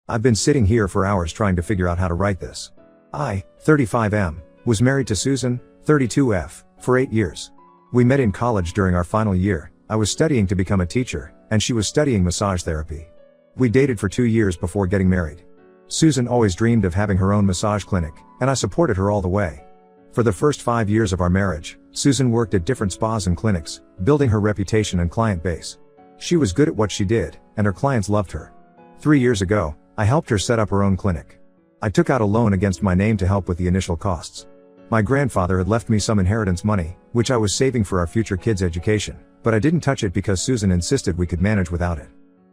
I've been sitting here for hours trying to figure out how to write this. I, 35M, was married to Susan, 32F, for 8 years. We met in college during our final year. I was studying to become a teacher, and she was studying massage therapy. We dated for 2 years before getting married. Susan always dreamed of having her own massage clinic, and I supported her all the way. For the first 5 years of our marriage, Susan worked at different spas and clinics, building her reputation and client base. She was good at what she did, and her clients loved her. 3 years ago, I helped her set up her own clinic. I took out a loan against my name to help with the initial costs. My grandfather had left me some inheritance money, which I was saving for our future kids' education, but I didn't touch it because Susan insisted we could manage without it.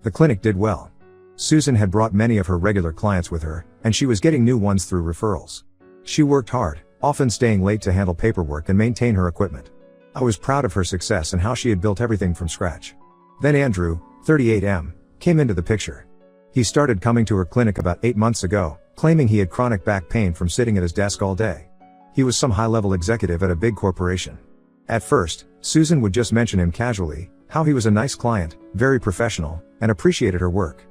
The clinic did well. Susan had brought many of her regular clients with her, and she was getting new ones through referrals. She worked hard, often staying late to handle paperwork and maintain her equipment. I was proud of her success and how she had built everything from scratch. Then Andrew, 38M, came into the picture. He started coming to her clinic about 8 months ago, claiming he had chronic back pain from sitting at his desk all day. He was some high-level executive at a big corporation. At first, Susan would just mention him casually, how he was a nice client, very professional, and appreciated her work.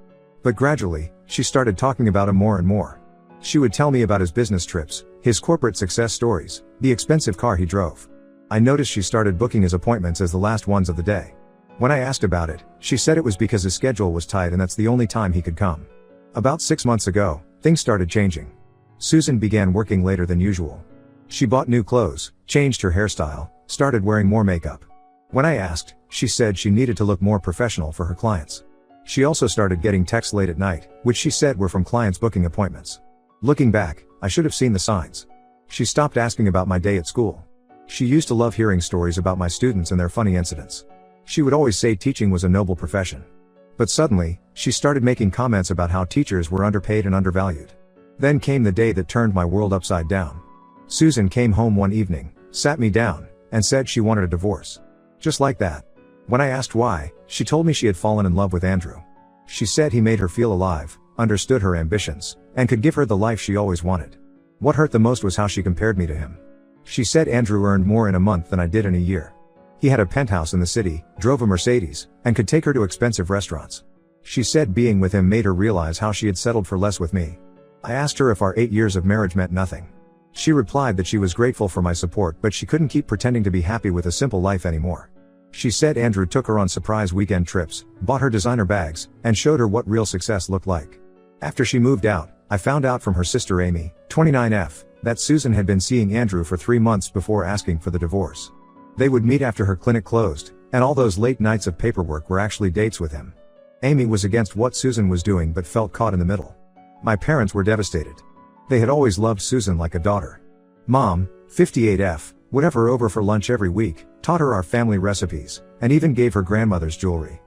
But gradually, she started talking about him more and more. She would tell me about his business trips, his corporate success stories, the expensive car he drove. I noticed she started booking his appointments as the last ones of the day. When I asked about it, she said it was because his schedule was tight and that's the only time he could come. About 6 months ago, things started changing. Susan began working later than usual. She bought new clothes, changed her hairstyle, started wearing more makeup. When I asked, she said she needed to look more professional for her clients. She also started getting texts late at night, which she said were from clients booking appointments. Looking back, I should have seen the signs. She stopped asking about my day at school. She used to love hearing stories about my students and their funny incidents. She would always say teaching was a noble profession. But suddenly, she started making comments about how teachers were underpaid and undervalued. Then came the day that turned my world upside down. Susan came home one evening, sat me down, and said she wanted a divorce. Just like that. When I asked why, she told me she had fallen in love with Andrew. She said he made her feel alive, understood her ambitions, and could give her the life she always wanted. What hurt the most was how she compared me to him. She said Andrew earned more in a month than I did in a year. He had a penthouse in the city, drove a Mercedes, and could take her to expensive restaurants. She said being with him made her realize how she had settled for less with me. I asked her if our 8 years of marriage meant nothing. She replied that she was grateful for my support but she couldn't keep pretending to be happy with a simple life anymore. She said Andrew took her on surprise weekend trips, bought her designer bags, and showed her what real success looked like. After she moved out, I found out from her sister Amy, 29F, that Susan had been seeing Andrew for 3 months before asking for the divorce. They would meet after her clinic closed, and all those late nights of paperwork were actually dates with him. Amy was against what Susan was doing but felt caught in the middle. My parents were devastated. They had always loved Susan like a daughter. Mom, 58F, would have her over for lunch every week, taught her our family recipes, and even gave her grandmother's jewelry.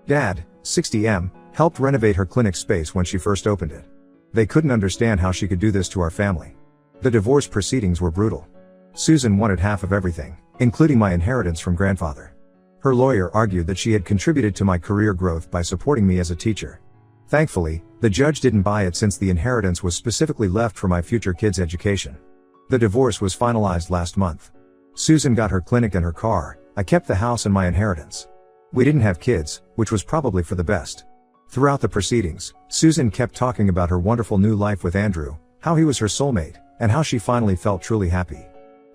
Dad, 60M, helped renovate her clinic space when she first opened it. They couldn't understand how she could do this to our family. The divorce proceedings were brutal. Susan wanted half of everything, including my inheritance from grandfather. Her lawyer argued that she had contributed to my career growth by supporting me as a teacher. Thankfully, the judge didn't buy it since the inheritance was specifically left for my future kids' education. The divorce was finalized last month. Susan got her clinic and her car, I kept the house and my inheritance. We didn't have kids, which was probably for the best. Throughout the proceedings, Susan kept talking about her wonderful new life with Andrew, how he was her soulmate, and how she finally felt truly happy.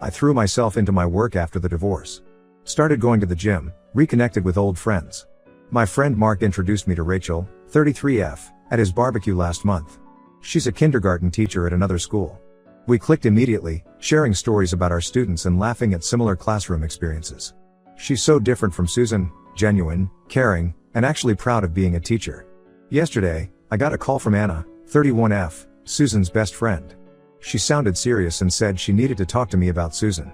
I threw myself into my work after the divorce. Started going to the gym, reconnected with old friends. My friend Mark introduced me to Rachel, 33F, at his barbecue last month. She's a kindergarten teacher at another school. We clicked immediately, sharing stories about our students and laughing at similar classroom experiences. She's so different from Susan, genuine, caring, and actually proud of being a teacher. Yesterday, I got a call from Anna, 31F, Susan's best friend. She sounded serious and said she needed to talk to me about Susan.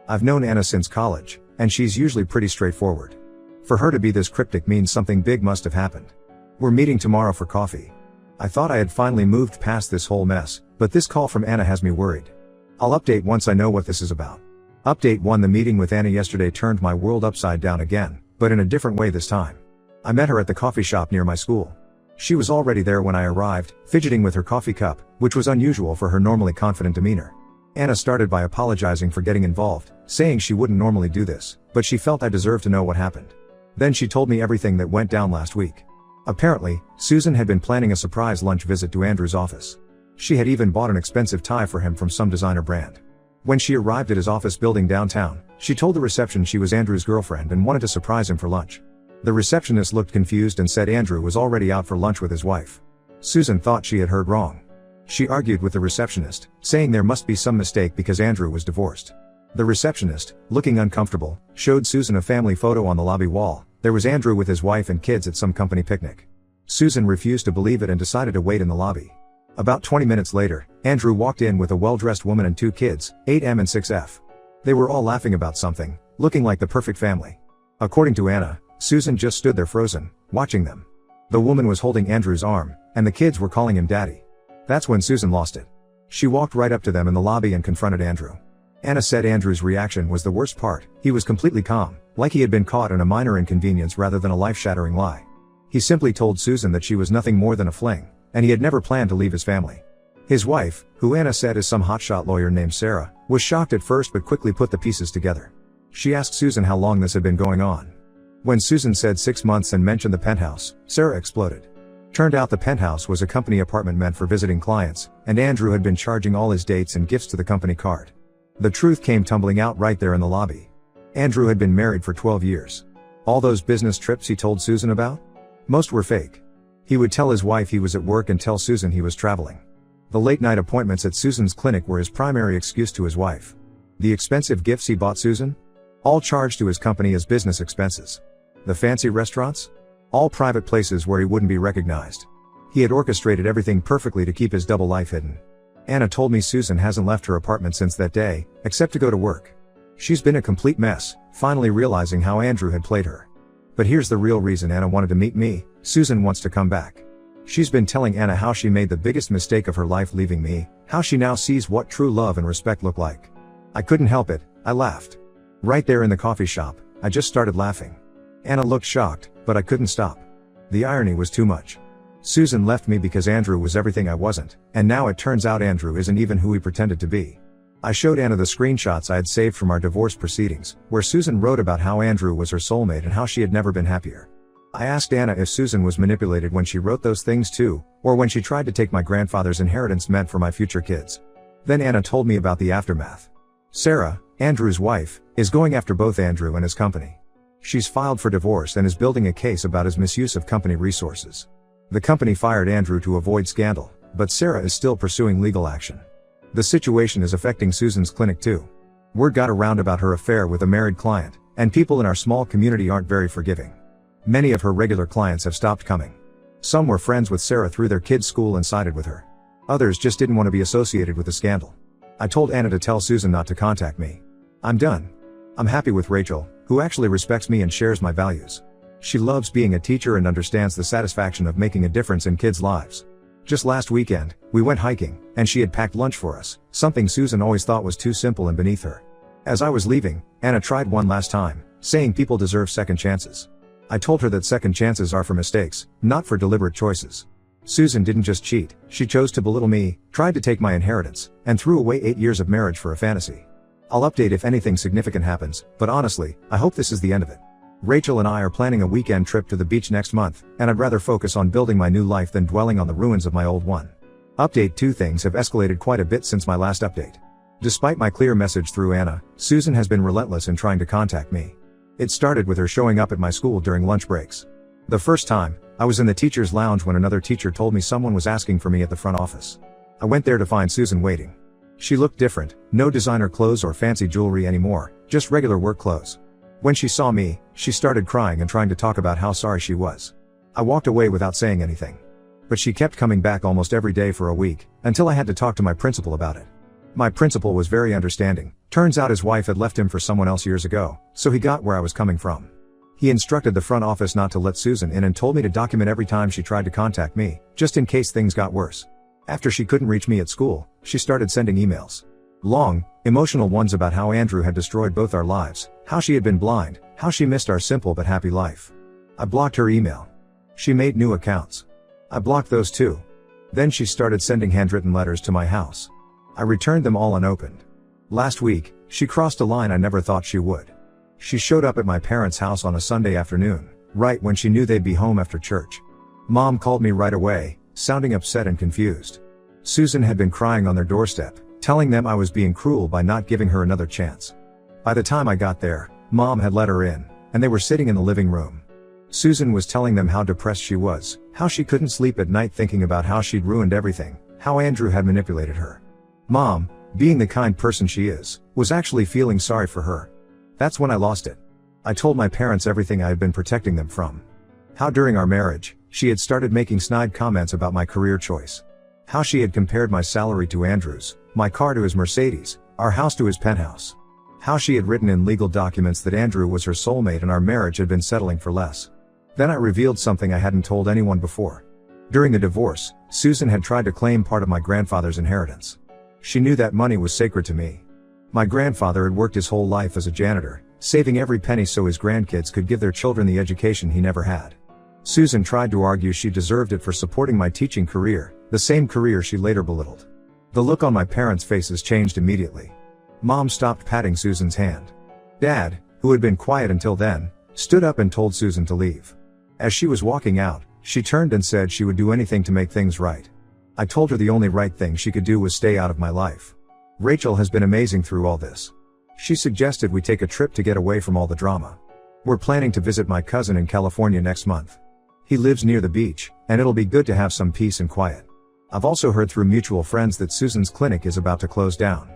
I've known Anna since college, and she's usually pretty straightforward. For her to be this cryptic means something big must have happened. We're meeting tomorrow for coffee. I thought I had finally moved past this whole mess, but this call from Anna has me worried. I'll update once I know what this is about. Update 1: The meeting with Anna yesterday turned my world upside down again, but in a different way this time. I met her at the coffee shop near my school. She was already there when I arrived, fidgeting with her coffee cup, which was unusual for her normally confident demeanor. Anna started by apologizing for getting involved, saying she wouldn't normally do this, but she felt I deserved to know what happened. Then she told me everything that went down last week. Apparently, Susan had been planning a surprise lunch visit to Andrew's office. She had even bought an expensive tie for him from some designer brand. When she arrived at his office building downtown, she told the reception she was Andrew's girlfriend and wanted to surprise him for lunch. The receptionist looked confused and said Andrew was already out for lunch with his wife. Susan thought she had heard wrong. She argued with the receptionist, saying there must be some mistake because Andrew was divorced. The receptionist, looking uncomfortable, showed Susan a family photo on the lobby wall. There was Andrew with his wife and kids at some company picnic. Susan refused to believe it and decided to wait in the lobby. About 20 minutes later, Andrew walked in with a well-dressed woman and 2 kids, 8M and 6F. They were all laughing about something, looking like the perfect family. According to Anna, Susan just stood there frozen, watching them. The woman was holding Andrew's arm, and the kids were calling him daddy. That's when Susan lost it. She walked right up to them in the lobby and confronted Andrew. Anna said Andrew's reaction was the worst part. He was completely calm, like he had been caught in a minor inconvenience rather than a life-shattering lie. He simply told Susan that she was nothing more than a fling, and he had never planned to leave his family. His wife, who Anna said is some hotshot lawyer named Sarah, was shocked at first but quickly put the pieces together. She asked Susan how long this had been going on. When Susan said 6 months and mentioned the penthouse, Sarah exploded. Turned out the penthouse was a company apartment meant for visiting clients, and Andrew had been charging all his dates and gifts to the company card. The truth came tumbling out right there in the lobby. Andrew had been married for 12 years. All those business trips he told Susan about? Most were fake. He would tell his wife he was at work and tell Susan he was traveling. The late-night appointments at Susan's clinic were his primary excuse to his wife. The expensive gifts he bought Susan? All charged to his company as business expenses. The fancy restaurants? All private places where he wouldn't be recognized. He had orchestrated everything perfectly to keep his double life hidden. Anna told me Susan hasn't left her apartment since that day, except to go to work. She's been a complete mess, finally realizing how Andrew had played her. But here's the real reason Anna wanted to meet me: Susan wants to come back. She's been telling Anna how she made the biggest mistake of her life leaving me, how she now sees what true love and respect look like. I couldn't help it, I laughed. Right there in the coffee shop, I just started laughing. Anna looked shocked, but I couldn't stop. The irony was too much. Susan left me because Andrew was everything I wasn't, and now it turns out Andrew isn't even who he pretended to be. I showed Anna the screenshots I had saved from our divorce proceedings, where Susan wrote about how Andrew was her soulmate and how she had never been happier. I asked Anna if Susan was manipulated when she wrote those things too, or when she tried to take my grandfather's inheritance meant for my future kids. Then Anna told me about the aftermath. Sarah, Andrew's wife, is going after both Andrew and his company. She's filed for divorce and is building a case about his misuse of company resources. The company fired Andrew to avoid scandal, but Sarah is still pursuing legal action. The situation is affecting Susan's clinic too. Word got around about her affair with a married client, and people in our small community aren't very forgiving. Many of her regular clients have stopped coming. Some were friends with Sarah through their kids' school and sided with her. Others just didn't want to be associated with the scandal. I told Anna to tell Susan not to contact me. I'm done. I'm happy with Rachel, who actually respects me and shares my values. She loves being a teacher and understands the satisfaction of making a difference in kids' lives. Just last weekend, we went hiking, and she had packed lunch for us, something Susan always thought was too simple and beneath her. As I was leaving, Anna tried one last time, saying people deserve second chances. I told her that second chances are for mistakes, not for deliberate choices. Susan didn't just cheat, she chose to belittle me, tried to take my inheritance, and threw away 8 years of marriage for a fantasy. I'll update if anything significant happens, but honestly, I hope this is the end of it. Rachel and I are planning a weekend trip to the beach next month, and I'd rather focus on building my new life than dwelling on the ruins of my old one. Update 2: Things have escalated quite a bit since my last update. Despite my clear message through Anna, Susan has been relentless in trying to contact me. It started with her showing up at my school during lunch breaks. The first time, I was in the teacher's lounge when another teacher told me someone was asking for me at the front office. I went there to find Susan waiting. She looked different, no designer clothes or fancy jewelry anymore, just regular work clothes. When she saw me, she started crying and trying to talk about how sorry she was. I walked away without saying anything. But she kept coming back almost every day for a week, until I had to talk to my principal about it. My principal was very understanding. Turns out his wife had left him for someone else years ago, so he got where I was coming from. He instructed the front office not to let Susan in and told me to document every time she tried to contact me, just in case things got worse. After she couldn't reach me at school, she started sending emails. Long, emotional ones about how Andrew had destroyed both our lives, how she had been blind, how she missed our simple but happy life. I blocked her email. She made new accounts. I blocked those too. Then she started sending handwritten letters to my house. I returned them all unopened. Last week, she crossed a line I never thought she would. She showed up at my parents' house on a Sunday afternoon, right when she knew they'd be home after church. Mom called me right away, sounding upset and confused. Susan had been crying on their doorstep, telling them I was being cruel by not giving her another chance. By the time I got there, Mom had let her in, and they were sitting in the living room. Susan was telling them how depressed she was, how she couldn't sleep at night thinking about how she'd ruined everything, how Andrew had manipulated her. Mom, being the kind person she is, was actually feeling sorry for her. That's when I lost it. I told my parents everything I had been protecting them from. How during our marriage, she had started making snide comments about my career choice. How she had compared my salary to Andrew's, my car to his Mercedes, our house to his penthouse. How she had written in legal documents that Andrew was her soulmate and our marriage had been settling for less. Then I revealed something I hadn't told anyone before. During the divorce, Susan had tried to claim part of my grandfather's inheritance. She knew that money was sacred to me. My grandfather had worked his whole life as a janitor, saving every penny so his grandkids could give their children the education he never had. Susan tried to argue she deserved it for supporting my teaching career, the same career she later belittled. The look on my parents' faces changed immediately. Mom stopped patting Susan's hand. Dad, who had been quiet until then, stood up and told Susan to leave. As she was walking out, she turned and said she would do anything to make things right. I told her the only right thing she could do was stay out of my life. Rachel has been amazing through all this. She suggested we take a trip to get away from all the drama. We're planning to visit my cousin in California next month. He lives near the beach, and it'll be good to have some peace and quiet. I've also heard through mutual friends that Susan's clinic is about to close down.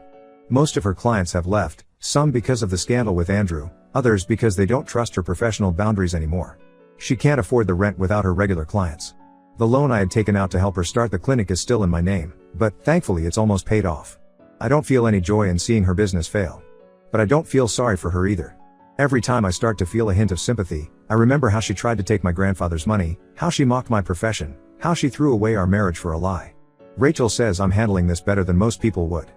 Most of her clients have left, some because of the scandal with Andrew, others because they don't trust her professional boundaries anymore. She can't afford the rent without her regular clients. The loan I had taken out to help her start the clinic is still in my name, but thankfully it's almost paid off. I don't feel any joy in seeing her business fail. But I don't feel sorry for her either. Every time I start to feel a hint of sympathy, I remember how she tried to take my grandfather's money, how she mocked my profession, how she threw away our marriage for a lie. Rachel says I'm handling this better than most people would.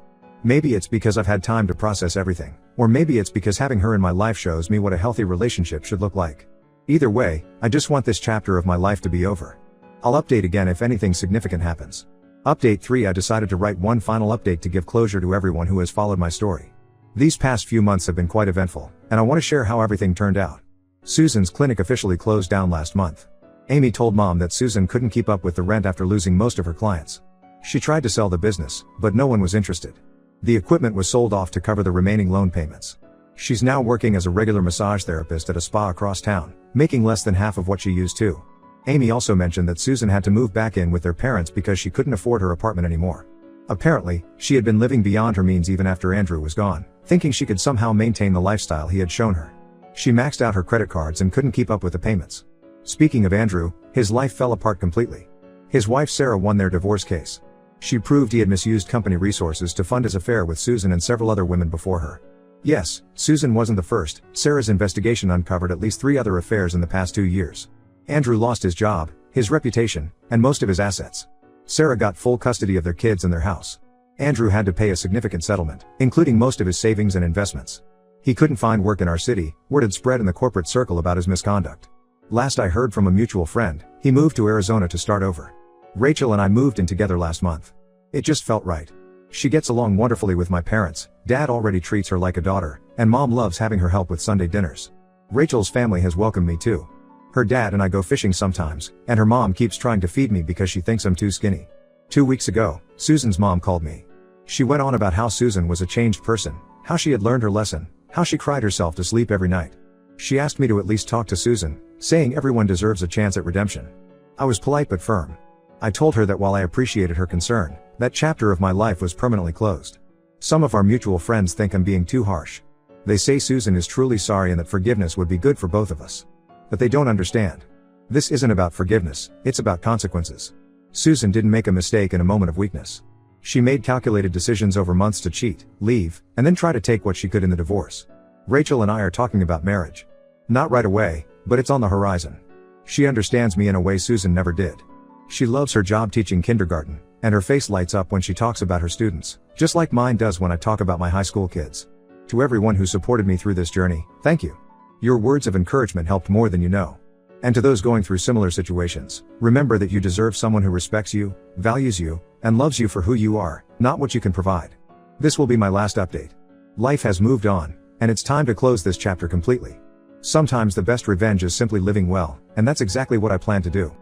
Maybe it's because I've had time to process everything, or maybe it's because having her in my life shows me what a healthy relationship should look like. Either way, I just want this chapter of my life to be over. I'll update again if anything significant happens. Update 3: I decided to write one final update to give closure to everyone who has followed my story. These past few months have been quite eventful, and I want to share how everything turned out. Susan's clinic officially closed down last month. Amy told Mom that Susan couldn't keep up with the rent after losing most of her clients. She tried to sell the business, but no one was interested. The equipment was sold off to cover the remaining loan payments. She's now working as a regular massage therapist at a spa across town, making less than half of what she used to. Amy also mentioned that Susan had to move back in with their parents because she couldn't afford her apartment anymore. Apparently, she had been living beyond her means even after Andrew was gone, thinking she could somehow maintain the lifestyle he had shown her. She maxed out her credit cards and couldn't keep up with the payments. Speaking of Andrew, his life fell apart completely. His wife Sarah won their divorce case. She proved he had misused company resources to fund his affair with Susan and several other women before her. Yes, Susan wasn't the first. Sarah's investigation uncovered at least 3 other affairs in the past 2 years. Andrew lost his job, his reputation, and most of his assets. Sarah got full custody of their kids and their house. Andrew had to pay a significant settlement, including most of his savings and investments. He couldn't find work in our city. Word had spread in the corporate circle about his misconduct. Last I heard from a mutual friend, he moved to Arizona to start over. Rachel and I moved in together last month. It just felt right. She gets along wonderfully with my parents, Dad already treats her like a daughter, and Mom loves having her help with Sunday dinners. Rachel's family has welcomed me too. Her dad and I go fishing sometimes, and her mom keeps trying to feed me because she thinks I'm too skinny. 2 weeks ago, Susan's mom called me. She went on about how Susan was a changed person, how she had learned her lesson, how she cried herself to sleep every night. She asked me to at least talk to Susan, saying everyone deserves a chance at redemption. I was polite but firm. I told her that while I appreciated her concern, that chapter of my life was permanently closed. Some of our mutual friends think I'm being too harsh. They say Susan is truly sorry and that forgiveness would be good for both of us. But they don't understand. This isn't about forgiveness, it's about consequences. Susan didn't make a mistake in a moment of weakness. She made calculated decisions over months to cheat, leave, and then try to take what she could in the divorce. Rachel and I are talking about marriage. Not right away, but it's on the horizon. She understands me in a way Susan never did. She loves her job teaching kindergarten, and her face lights up when she talks about her students, just like mine does when I talk about my high school kids. To everyone who supported me through this journey, thank you. Your words of encouragement helped more than you know. And to those going through similar situations, remember that you deserve someone who respects you, values you, and loves you for who you are, not what you can provide. This will be my last update. Life has moved on, and it's time to close this chapter completely. Sometimes the best revenge is simply living well, and that's exactly what I plan to do.